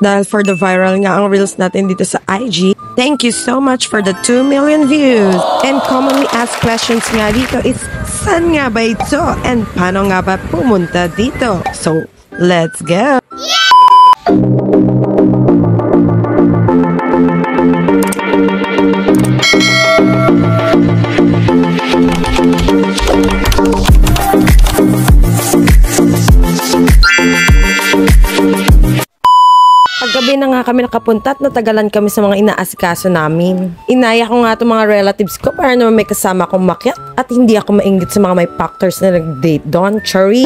Dahil for the viral nga ang reels natin dito sa IG. Thank you so much for the 2 million views. And commonly asked questions nga dito is, saan nga ba ito? And paano nga ba pumunta dito? So, let's go! Paggabi na nga kami nakapunta at natagalan kami sa mga inaasikaso namin. Inaya ko nga itong mga relatives ko para naman may kasama akong makyat at hindi ako mainggit sa mga may factors na nag-date doon, Chari.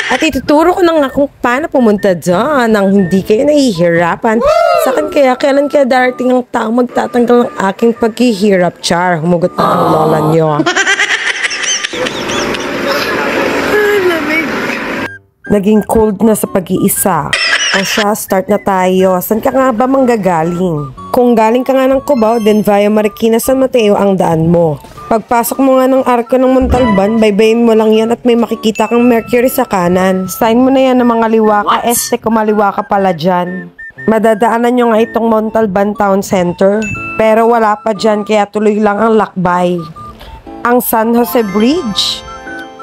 At ituturo ko na nga kung paano pumunta doon nang hindi kayo nahihirapan. Sa akin kailan kaya darating ang taong magtatanggal ng aking paghihirap, Char? Humugot na ang lola nyo. Naging cold na sa pag-iisa. O siya, start na tayo. Saan ka nga ba manggagaling? Kung galing ka nga ng Cubao, then via Marikina San Mateo ang daan mo. Pagpasok mo nga ng arko ng Montalban, baybayin mo lang yan at may makikita kang Mercury sa kanan. Sign mo na yan ng mga liwaka. Kumaliwa ka pala dyan. Madadaanan nyo nga itong Montalban Town Center. Pero wala pa dyan, kaya tuloy lang ang lakbay. Ang San Jose Bridge.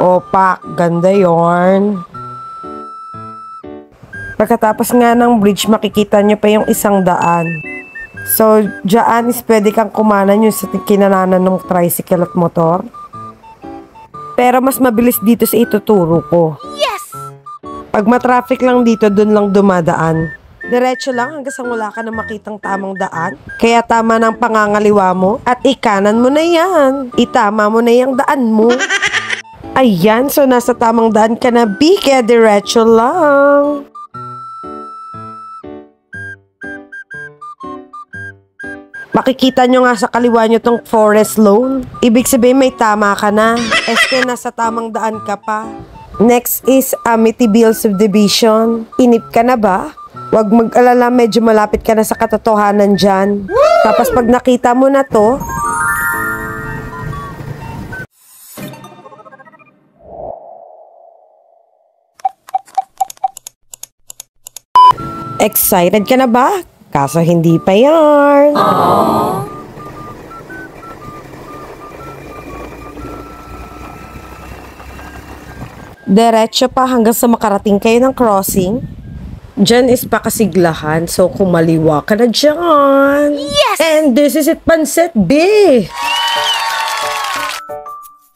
Opak, ganda yorn. Pagkatapos nga ng bridge, makikita nyo pa yung isang daan. So, dyan is pwede kang kumanan yung sa kinananan ng tricycle at motor. Pero mas mabilis dito sa ituturo ko. Yes! Pag matraffic lang dito, dun lang dumadaan. Diretso lang hanggang sa wala ka na makitang tamang daan. Kaya tama ng pangangaliwa mo at ikanan mo na yan. Itama mo na yung daan mo. Ayan, so nasa tamang daan ka na, B, kaya diretso lang. Makikita nyo nga sa kaliwa nyo tong forest loan. Ibig sabihin may tama ka na. Nasa tamang daan ka pa. Next is Amityville Subdivision. Inip ka na ba? Huwag mag-alala, medyo malapit ka na sa katotohanan dyan. Tapos pag nakita mo na to, excited ka na ba? Kaso hindi pa yarn. Diretso pa hanggang sa makarating kayo ng crossing. Diyan is pakasiglahan, so kumaliwa ka na dyan. Yes! And this is it, Pansit B!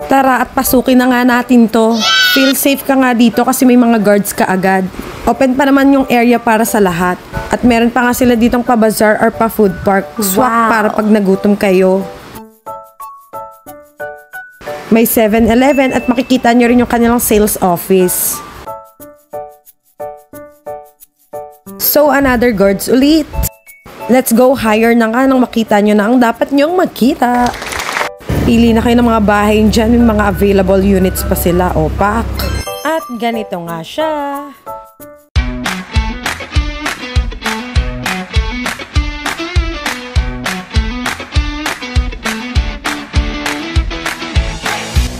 Tara at pasukin na nga natin to. Feel safe ka nga dito kasi may mga guards ka agad. Open pa naman yung area para sa lahat. At meron pa nga sila ditong pa-bazaar or pa-food park. Swak para pag nagutom kayo. May 7-Eleven at makikita nyo rin yung kanilang sales office. So, another guards ulit. Let's go higher na nga nang makita nyo na ang dapat nyong magkita. Pili na kayo ng mga bahay dyan. May mga available units pa sila. Opak. At ganito nga siya.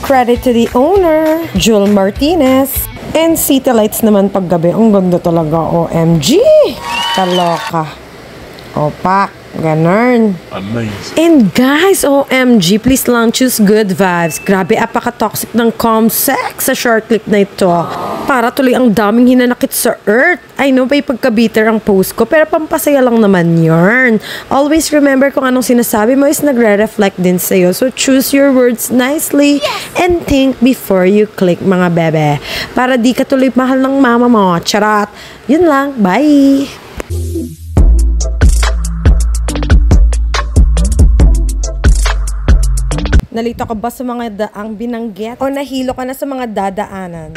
Credit to the owner, Jewel Martinez. And city lights naman paggabi. Ang ganda talaga, OMG! Kaloka. Opak. Ganun. Amazing. And guys, OMG, please lang choose good vibes. Grabe, apaka-toxic ng comsex sa short clip na ito. Para tuloy ang daming hinanakit sa earth. I know ba pagka-bitter ang post ko, pero pampasaya lang naman yarn. Always remember kung anong sinasabi mo is nagre-reflect din sa'yo. So choose your words nicely and think before you click, mga bebe. Para di ka tuloy mahal ng mama mo. Charot. Yun lang. Bye! Nalito ka ba sa mga daang binanggit? O nahilo ka na sa mga dadaanan?